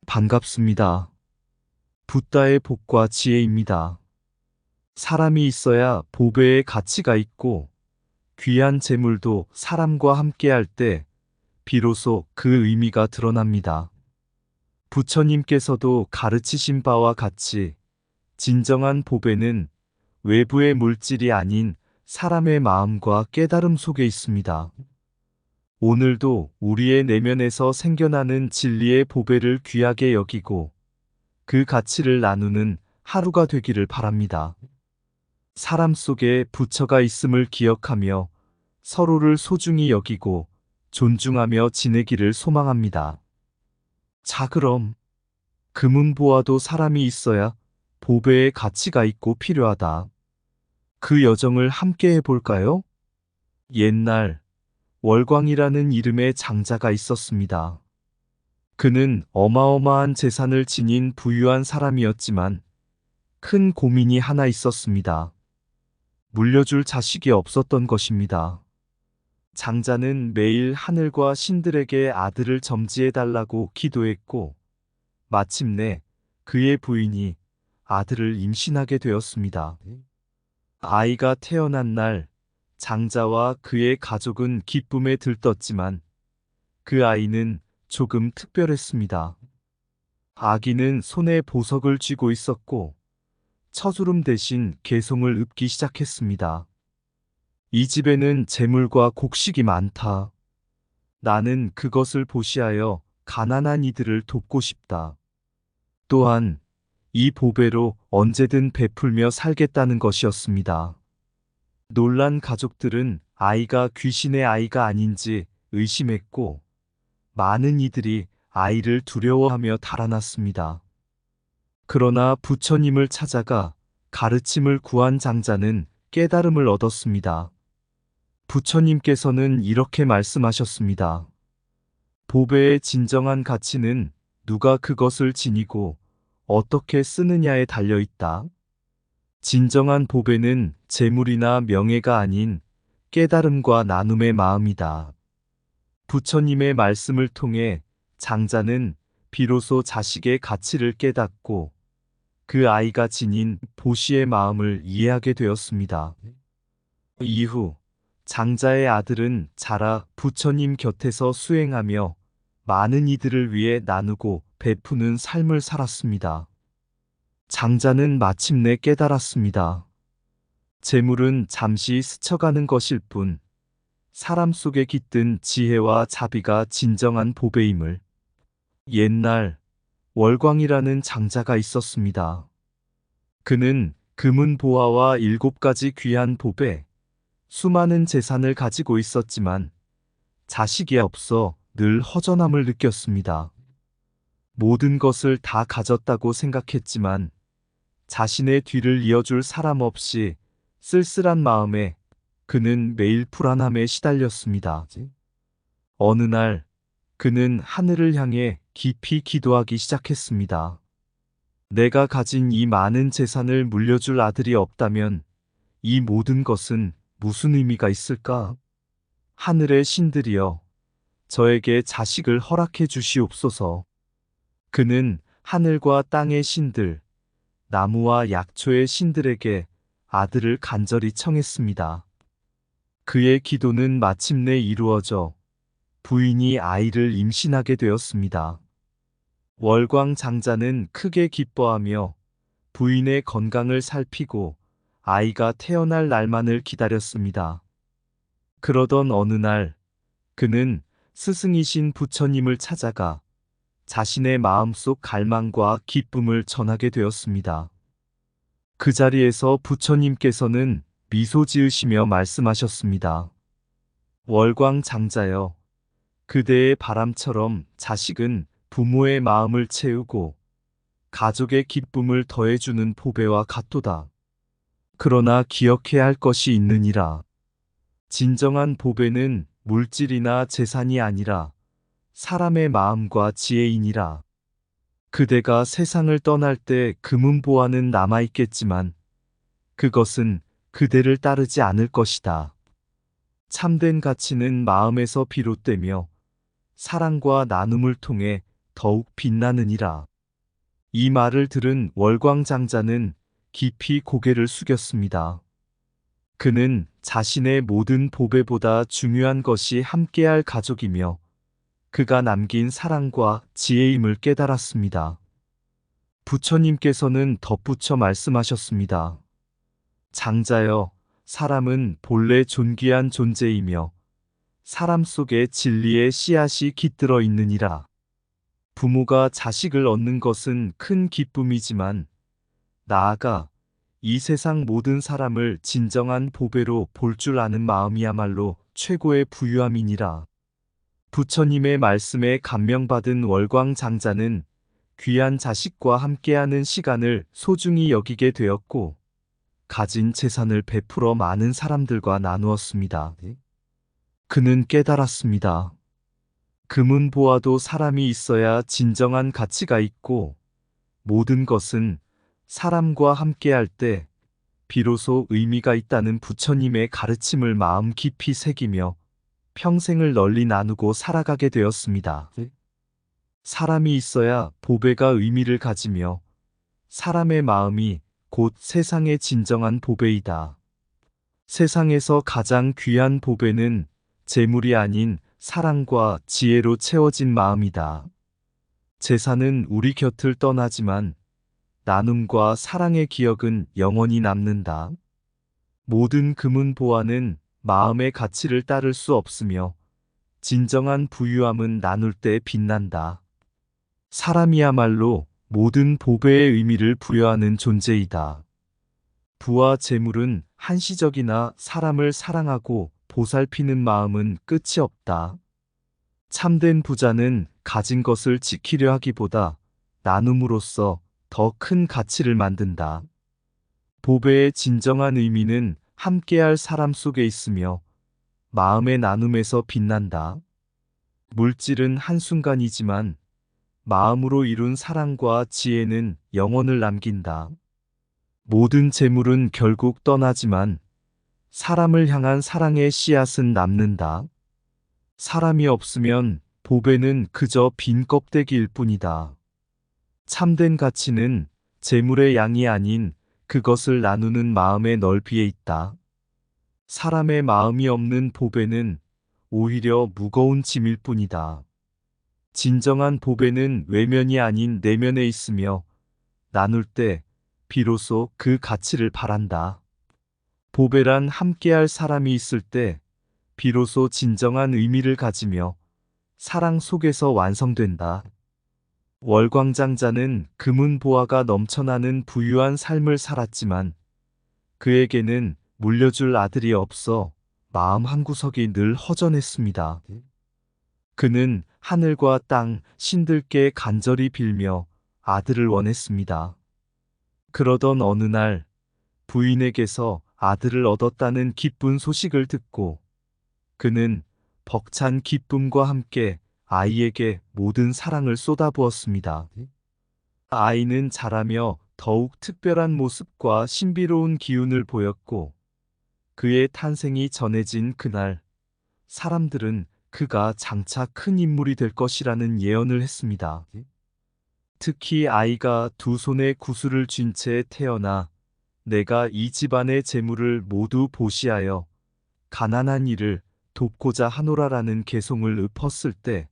반갑습니다. 붓다의 복과 지혜입니다. 사람이 있어야 보배의 가치가 있고 귀한 재물도 사람과 함께할 때 비로소 그 의미가 드러납니다. 부처님께서도 가르치신 바와 같이 진정한 보배는 외부의 물질이 아닌 사람의 마음과 깨달음 속에 있습니다. 오늘도 우리의 내면에서 생겨나는 진리의 보배를 귀하게 여기고 그 가치를 나누는 하루가 되기를 바랍니다. 사람 속에 부처가 있음을 기억하며 서로를 소중히 여기고 존중하며 지내기를 소망합니다. 자, 그럼 금은보화도 사람이 있어야 보배의 가치가 있고 필요하다. 그 여정을 함께 해볼까요? 옛날 월광이라는 이름의 장자가 있었습니다. 그는 어마어마한 재산을 지닌 부유한 사람이었지만 큰 고민이 하나 있었습니다. 물려줄 자식이 없었던 것입니다. 장자는 매일 하늘과 신들에게 아들을 점지해달라고 기도했고 마침내 그의 부인이 아들을 임신하게 되었습니다. 아이가 태어난 날 장자와 그의 가족은 기쁨에 들떴지만 그 아이는 조금 특별했습니다. 아기는 손에 보석을 쥐고 있었고 처주름 대신 개송을 읊기 시작했습니다. 이 집에는 재물과 곡식이 많다. 나는 그것을 보시하여 가난한 이들을 돕고 싶다. 또한 이 보배로 언제든 베풀며 살겠다는 것이었습니다. 놀란 가족들은 아이가 귀신의 아이가 아닌지 의심했고 많은 이들이 아이를 두려워하며 달아났습니다. 그러나 부처님을 찾아가 가르침을 구한 장자는 깨달음을 얻었습니다. 부처님께서는 이렇게 말씀하셨습니다. 보배의 진정한 가치는 누가 그것을 지니고 어떻게 쓰느냐에 달려 있다. 진정한 보배는 재물이나 명예가 아닌 깨달음과 나눔의 마음이다. 부처님의 말씀을 통해 장자는 비로소 자식의 가치를 깨닫고 그 아이가 지닌 보시의 마음을 이해하게 되었습니다. 이후 장자의 아들은 자라 부처님 곁에서 수행하며 많은 이들을 위해 나누고 베푸는 삶을 살았습니다. 장자는 마침내 깨달았습니다. 재물은 잠시 스쳐가는 것일 뿐 사람 속에 깃든 지혜와 자비가 진정한 보배임을. 옛날 월광이라는 장자가 있었습니다. 그는 금은보화와 7가지 귀한 보배, 수많은 재산을 가지고 있었지만 자식이 없어 늘 허전함을 느꼈습니다. 모든 것을 다 가졌다고 생각했지만 자신의 뒤를 이어줄 사람 없이 쓸쓸한 마음에 그는 매일 불안함에 시달렸습니다. 어느 날 그는 하늘을 향해 깊이 기도하기 시작했습니다. 내가 가진 이 많은 재산을 물려줄 아들이 없다면 이 모든 것은 무슨 의미가 있을까? 하늘의 신들이여, 저에게 자식을 허락해 주시옵소서. 그는 하늘과 땅의 신들, 나무와 약초의 신들에게 아들을 간절히 청했습니다. 그의 기도는 마침내 이루어져 부인이 아이를 임신하게 되었습니다. 월광 장자는 크게 기뻐하며 부인의 건강을 살피고 아이가 태어날 날만을 기다렸습니다. 그러던 어느 날 그는 스승이신 부처님을 찾아가 자신의 마음속 갈망과 기쁨을 전하게 되었습니다. 그 자리에서 부처님께서는 미소 지으시며 말씀하셨습니다. 월광 장자여, 그대의 바람처럼 자식은 부모의 마음을 채우고 가족의 기쁨을 더해주는 보배와 같도다. 그러나 기억해야 할 것이 있느니라. 진정한 보배는 물질이나 재산이 아니라 사람의 마음과 지혜이니라. 그대가 세상을 떠날 때 금은보화는 남아있겠지만 그것은 그대를 따르지 않을 것이다. 참된 가치는 마음에서 비롯되며 사랑과 나눔을 통해 더욱 빛나느니라. 이 말을 들은 월광장자는 깊이 고개를 숙였습니다. 그는 자신의 모든 보배보다 중요한 것이 함께할 가족이며 그가 남긴 사랑과 지혜임을 깨달았습니다. 부처님께서는 덧붙여 말씀하셨습니다. 장자여, 사람은 본래 존귀한 존재이며 사람 속에 진리의 씨앗이 깃들어 있느니라. 부모가 자식을 얻는 것은 큰 기쁨이지만 나아가 이 세상 모든 사람을 진정한 보배로 볼 줄 아는 마음이야말로 최고의 부유함이니라. 부처님의 말씀에 감명받은 월광장자는 귀한 자식과 함께하는 시간을 소중히 여기게 되었고 가진 재산을 베풀어 많은 사람들과 나누었습니다. 그는 깨달았습니다. 금은 보아도 사람이 있어야 진정한 가치가 있고 모든 것은 사람과 함께할 때 비로소 의미가 있다는 부처님의 가르침을 마음 깊이 새기며 평생을 널리 나누고 살아가게 되었습니다. 사람이 있어야 보배가 의미를 가지며 사람의 마음이 곧 세상의 진정한 보배이다. 세상에서 가장 귀한 보배는 재물이 아닌 사랑과 지혜로 채워진 마음이다. 재산은 우리 곁을 떠나지만 나눔과 사랑의 기억은 영원히 남는다. 모든 금은 보화는 마음의 가치를 따를 수 없으며 진정한 부유함은 나눌 때 빛난다. 사람이야말로 모든 보배의 의미를 부여하는 존재이다. 부와 재물은 한시적이나 사람을 사랑하고 보살피는 마음은 끝이 없다. 참된 부자는 가진 것을 지키려 하기보다 나눔으로써 더 큰 가치를 만든다. 보배의 진정한 의미는 함께할 사람 속에 있으며 마음의 나눔에서 빛난다. 물질은 한순간이지만 마음으로 이룬 사랑과 지혜는 영혼을 남긴다. 모든 재물은 결국 떠나지만 사람을 향한 사랑의 씨앗은 남는다. 사람이 없으면 보배는 그저 빈 껍데기일 뿐이다. 참된 가치는 재물의 양이 아닌 그것을 나누는 마음의 넓이에 있다. 사람의 마음이 없는 보배는 오히려 무거운 짐일 뿐이다. 진정한 보배는 외면이 아닌 내면에 있으며 나눌 때 비로소 그 가치를 발한다. 보배란 함께할 사람이 있을 때 비로소 진정한 의미를 가지며 사랑 속에서 완성된다. 월광장자는 금은 보화가 넘쳐나는 부유한 삶을 살았지만 그에게는 물려줄 아들이 없어 마음 한구석이 늘 허전했습니다. 그는 하늘과 땅, 신들께 간절히 빌며 아들을 원했습니다. 그러던 어느 날 부인에게서 아들을 얻었다는 기쁜 소식을 듣고 그는 벅찬 기쁨과 함께 아이에게 모든 사랑을 쏟아부었습니다. 아이는 자라며 더욱 특별한 모습과 신비로운 기운을 보였고 그의 탄생이 전해진 그날 사람들은 그가 장차 큰 인물이 될 것이라는 예언을 했습니다. 특히 아이가 두 손에 구슬을 쥔 채 태어나 내가 이 집안의 재물을 모두 보시하여 가난한 이를 돕고자 하노라라는 개송을 읊었을 때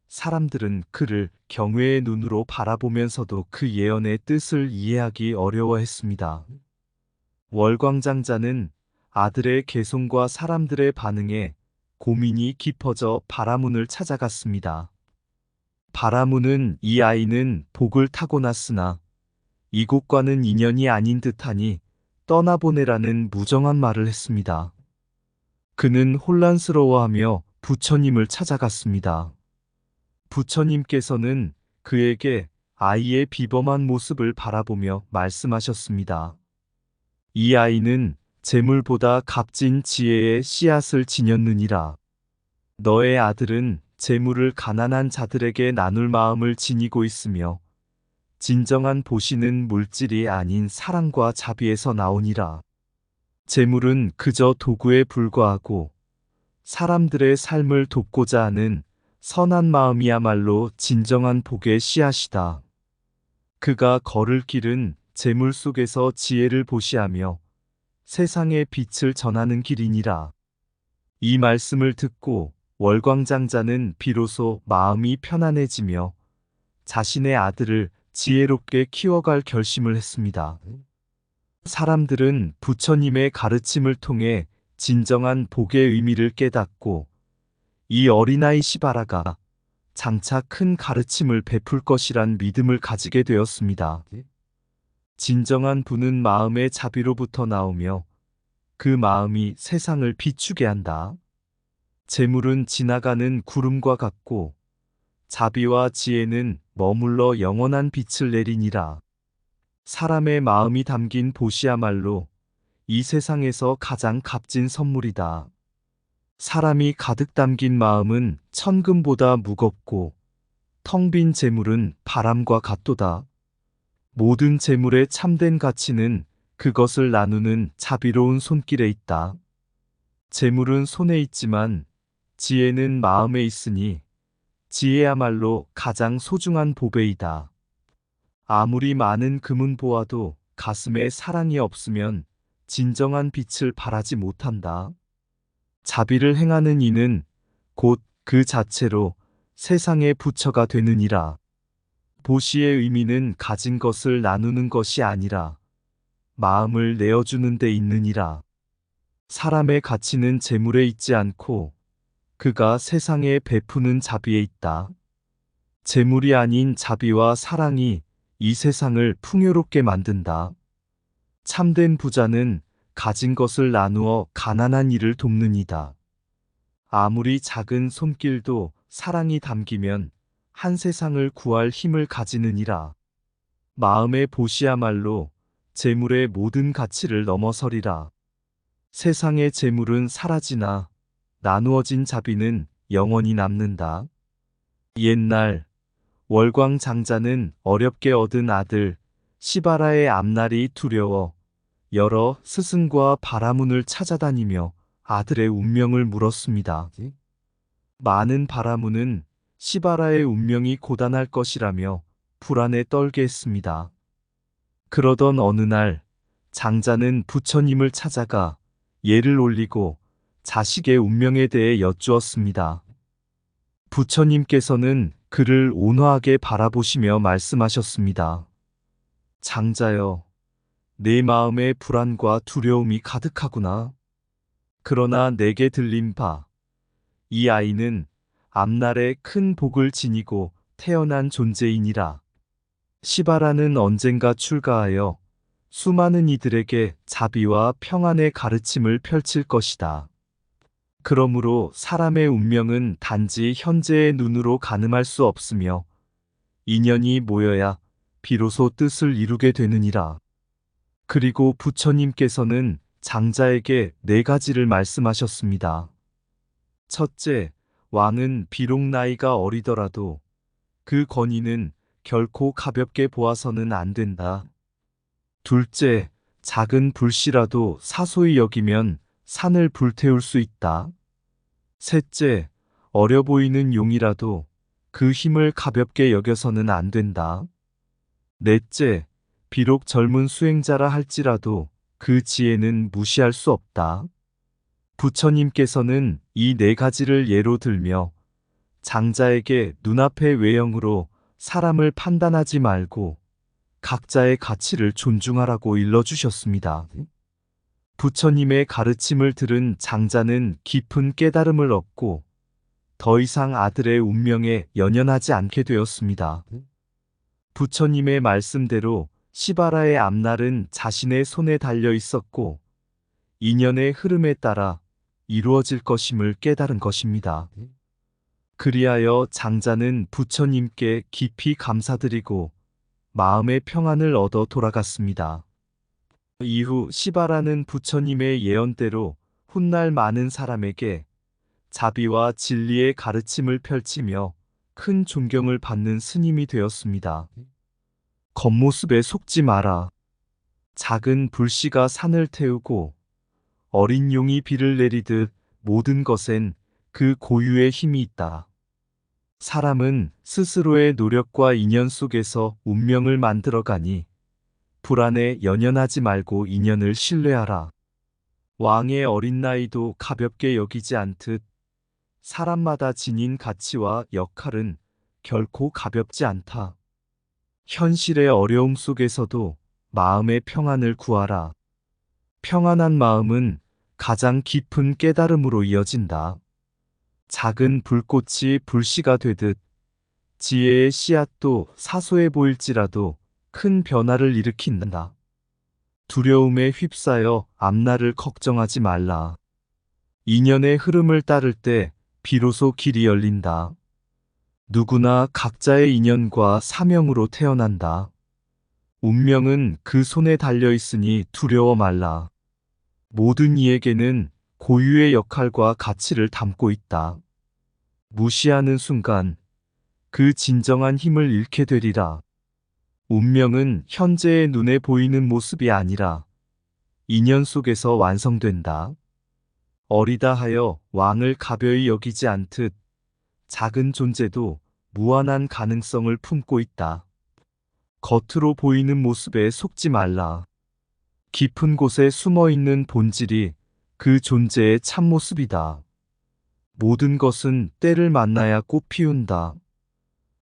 사람들은 그를 경외의 눈으로 바라보면서도 그 예언의 뜻을 이해하기 어려워했습니다. 월광장자는 아들의 개송과 사람들의 반응에 고민이 깊어져 바라문을 찾아갔습니다. 바라문은 이 아이는 복을 타고났으나 이곳과는 인연이 아닌 듯하니 떠나보내라는 무정한 말을 했습니다. 그는 혼란스러워하며 부처님을 찾아갔습니다. 부처님께서는 그에게 아이의 비범한 모습을 바라보며 말씀하셨습니다. 이 아이는 재물보다 값진 지혜의 씨앗을 지녔느니라. 너의 아들은 재물을 가난한 자들에게 나눌 마음을 지니고 있으며 진정한 보시는 물질이 아닌 사랑과 자비에서 나오니라. 재물은 그저 도구에 불과하고 사람들의 삶을 돕고자 하는 선한 마음이야말로 진정한 복의 씨앗이다. 그가 걸을 길은 재물 속에서 지혜를 보시하며 세상의 빛을 전하는 길이니라. 이 말씀을 듣고 월광장자는 비로소 마음이 편안해지며 자신의 아들을 지혜롭게 키워갈 결심을 했습니다. 사람들은 부처님의 가르침을 통해 진정한 복의 의미를 깨닫고 이 어린아이 시바라가 장차 큰 가르침을 베풀 것이란 믿음을 가지게 되었습니다. 진정한 부는 마음의 자비로부터 나오며 그 마음이 세상을 비추게 한다. 재물은 지나가는 구름과 같고 자비와 지혜는 머물러 영원한 빛을 내리니라. 사람의 마음이 담긴 보시야말로 이 세상에서 가장 값진 선물이다. 사람이 가득 담긴 마음은 천금보다 무겁고 텅 빈 재물은 바람과 같도다. 모든 재물의 참된 가치는 그것을 나누는 자비로운 손길에 있다. 재물은 손에 있지만 지혜는 마음에 있으니 지혜야말로 가장 소중한 보배이다. 아무리 많은 금은 보아도 가슴에 사랑이 없으면 진정한 빛을 발하지 못한다. 자비를 행하는 이는 곧 그 자체로 세상의 부처가 되느니라. 보시의 의미는 가진 것을 나누는 것이 아니라 마음을 내어주는 데 있느니라. 사람의 가치는 재물에 있지 않고 그가 세상에 베푸는 자비에 있다. 재물이 아닌 자비와 사랑이 이 세상을 풍요롭게 만든다. 참된 부자는 가진 것을 나누어 가난한 이를 돕는 이다. 아무리 작은 손길도 사랑이 담기면 한 세상을 구할 힘을 가지느니라. 마음의 보시야말로 재물의 모든 가치를 넘어서리라. 세상의 재물은 사라지나 나누어진 자비는 영원히 남는다. 옛날 월광 장자는 어렵게 얻은 아들 시바라의 앞날이 두려워 여러 스승과 바라문을 찾아다니며 아들의 운명을 물었습니다. 많은 바라문은 시바라의 운명이 고단할 것이라며 불안에 떨게 했습니다. 그러던 어느 날 장자는 부처님을 찾아가 예를 올리고 자식의 운명에 대해 여쭈었습니다. 부처님께서는 그를 온화하게 바라보시며 말씀하셨습니다. 장자여, 내 마음에 불안과 두려움이 가득하구나. 그러나 내게 들린 바, 이 아이는 앞날에 큰 복을 지니고 태어난 존재이니라. 시바라는 언젠가 출가하여 수많은 이들에게 자비와 평안의 가르침을 펼칠 것이다. 그러므로 사람의 운명은 단지 현재의 눈으로 가늠할 수 없으며 인연이 모여야 비로소 뜻을 이루게 되느니라. 그리고 부처님께서는 장자에게 4가지를 말씀하셨습니다. 첫째, 왕은 비록 나이가 어리더라도 그 권위는 결코 가볍게 보아서는 안 된다. 둘째, 작은 불씨라도 사소히 여기면 산을 불태울 수 있다. 셋째, 어려 보이는 용이라도 그 힘을 가볍게 여겨서는 안 된다. 넷째, 비록 젊은 수행자라 할지라도 그 지혜는 무시할 수 없다. 부처님께서는 이 4가지를 예로 들며 장자에게 눈앞의 외형으로 사람을 판단하지 말고 각자의 가치를 존중하라고 일러주셨습니다. 부처님의 가르침을 들은 장자는 깊은 깨달음을 얻고 더 이상 아들의 운명에 연연하지 않게 되었습니다. 부처님의 말씀대로 시바라의 앞날은 자신의 손에 달려 있었고 인연의 흐름에 따라 이루어질 것임을 깨달은 것입니다. 그리하여 장자는 부처님께 깊이 감사드리고 마음의 평안을 얻어 돌아갔습니다. 이후 시바라는 부처님의 예언대로 훗날 많은 사람에게 자비와 진리의 가르침을 펼치며 큰 존경을 받는 스님이 되었습니다. 겉모습에 속지 마라. 작은 불씨가 산을 태우고 어린 용이 비를 내리듯 모든 것엔 그 고유의 힘이 있다. 사람은 스스로의 노력과 인연 속에서 운명을 만들어가니 불안에 연연하지 말고 인연을 신뢰하라. 왕의 어린 나이도 가볍게 여기지 않듯 사람마다 지닌 가치와 역할은 결코 가볍지 않다. 현실의 어려움 속에서도 마음의 평안을 구하라. 평안한 마음은 가장 깊은 깨달음으로 이어진다. 작은 불꽃이 불씨가 되듯 지혜의 씨앗도 사소해 보일지라도 큰 변화를 일으킨다. 두려움에 휩싸여 앞날을 걱정하지 말라. 인연의 흐름을 따를 때 비로소 길이 열린다. 누구나 각자의 인연과 사명으로 태어난다. 운명은 그 손에 달려 있으니 두려워 말라. 모든 이에게는 고유의 역할과 가치를 담고 있다. 무시하는 순간 그 진정한 힘을 잃게 되리라. 운명은 현재의 눈에 보이는 모습이 아니라 인연 속에서 완성된다. 어리다 하여 왕을 가벼이 여기지 않듯 작은 존재도 무한한 가능성을 품고 있다. 겉으로 보이는 모습에 속지 말라. 깊은 곳에 숨어 있는 본질이 그 존재의 참모습이다. 모든 것은 때를 만나야 꽃 피운다.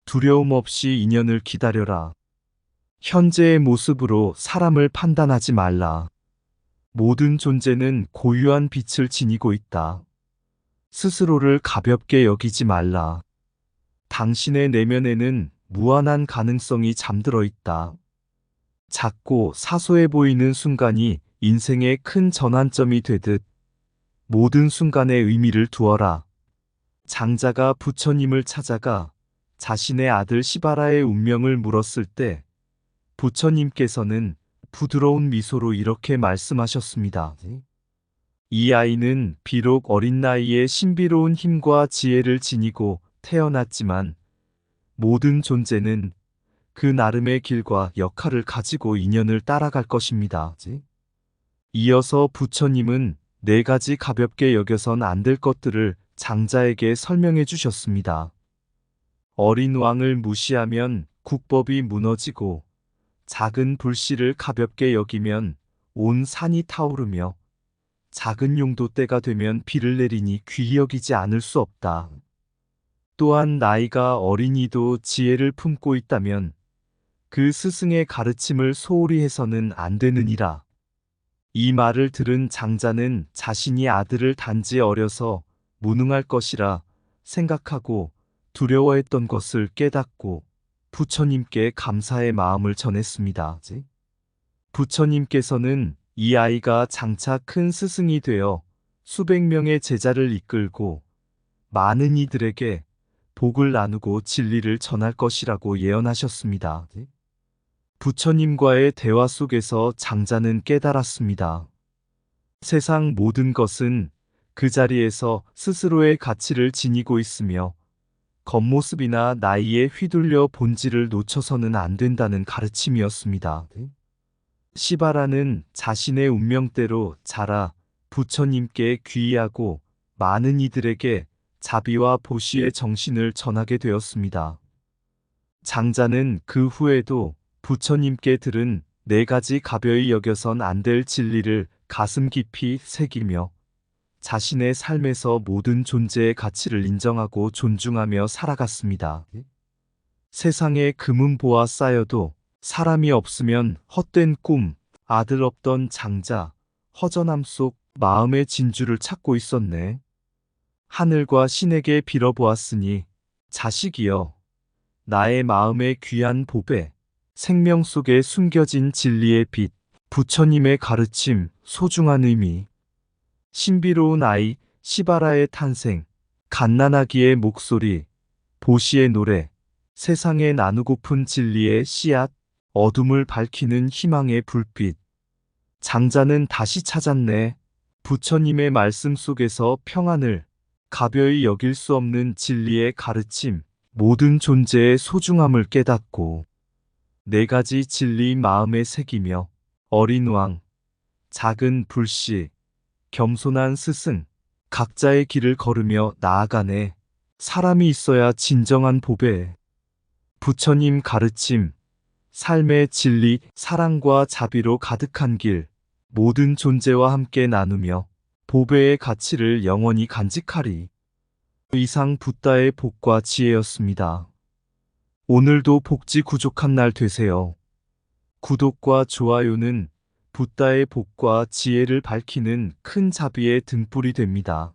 두려움 없이 인연을 기다려라. 현재의 모습으로 사람을 판단하지 말라. 모든 존재는 고유한 빛을 지니고 있다. 스스로를 가볍게 여기지 말라. 당신의 내면에는 무한한 가능성이 잠들어 있다. 작고 사소해 보이는 순간이 인생의 큰 전환점이 되듯 모든 순간에 의미를 두어라. 장자가 부처님을 찾아가 자신의 아들 시바라의 운명을 물었을 때 부처님께서는 부드러운 미소로 이렇게 말씀하셨습니다. 이 아이는 비록 어린 나이에 신비로운 힘과 지혜를 지니고 태어났지만 모든 존재는 그 나름의 길과 역할을 가지고 인연을 따라갈 것입니다. 이어서 부처님은 4가지 가볍게 여겨선 안 될 것들을 장자에게 설명해 주셨습니다. 어린 왕을 무시하면 국법이 무너지고 작은 불씨를 가볍게 여기면 온 산이 타오르며 작은 용도 때가 되면 비를 내리니 귀히 여기지 않을 수 없다. 또한 나이가 어린이도 지혜를 품고 있다면 그 스승의 가르침을 소홀히 해서는 안 되느니라. 이 말을 들은 장자는 자신이 아들을 단지 어려서 무능할 것이라 생각하고 두려워했던 것을 깨닫고 부처님께 감사의 마음을 전했습니다. 부처님께서는 이 아이가 장차 큰 스승이 되어 수백 명의 제자를 이끌고 많은 이들에게 복을 나누고 진리를 전할 것이라고 예언하셨습니다. 부처님과의 대화 속에서 장자는 깨달았습니다. 세상 모든 것은 그 자리에서 스스로의 가치를 지니고 있으며 겉모습이나 나이에 휘둘려 본질을 놓쳐서는 안 된다는 가르침이었습니다. 시바라는 자신의 운명대로 자라 부처님께 귀의하고 많은 이들에게 자비와 보시의 정신을 전하게 되었습니다. 장자는 그 후에도 부처님께 들은 4가지 가벼이 여겨선 안 될 진리를 가슴 깊이 새기며 자신의 삶에서 모든 존재의 가치를 인정하고 존중하며 살아갔습니다. 세상에 금은 보아 쌓여도 사람이 없으면 헛된 꿈, 아들 없던 장자, 허전함 속 마음의 진주를 찾고 있었네. 하늘과 신에게 빌어보았으니 자식이여, 나의 마음의 귀한 보배, 생명 속에 숨겨진 진리의 빛, 부처님의 가르침, 소중한 의미, 신비로운 아이 시바라의 탄생, 갓난아기의 목소리, 보시의 노래, 세상에 나누고픈 진리의 씨앗, 어둠을 밝히는 희망의 불빛. 장자는 다시 찾았네. 부처님의 말씀 속에서 평안을, 가벼이 여길 수 없는 진리의 가르침, 모든 존재의 소중함을 깨닫고 4가지 진리 마음에 새기며 어린 왕, 작은 불씨, 겸손한 스승, 각자의 길을 걸으며 나아가네. 사람이 있어야 진정한 보배. 부처님 가르침, 삶의 진리, 사랑과 자비로 가득한 길, 모든 존재와 함께 나누며 보배의 가치를 영원히 간직하리. 이상 붓다의 복과 지혜였습니다. 오늘도 복지 구족한 날 되세요. 구독과 좋아요는 붓다의 복과 지혜를 밝히는 큰 자비의 등불이 됩니다.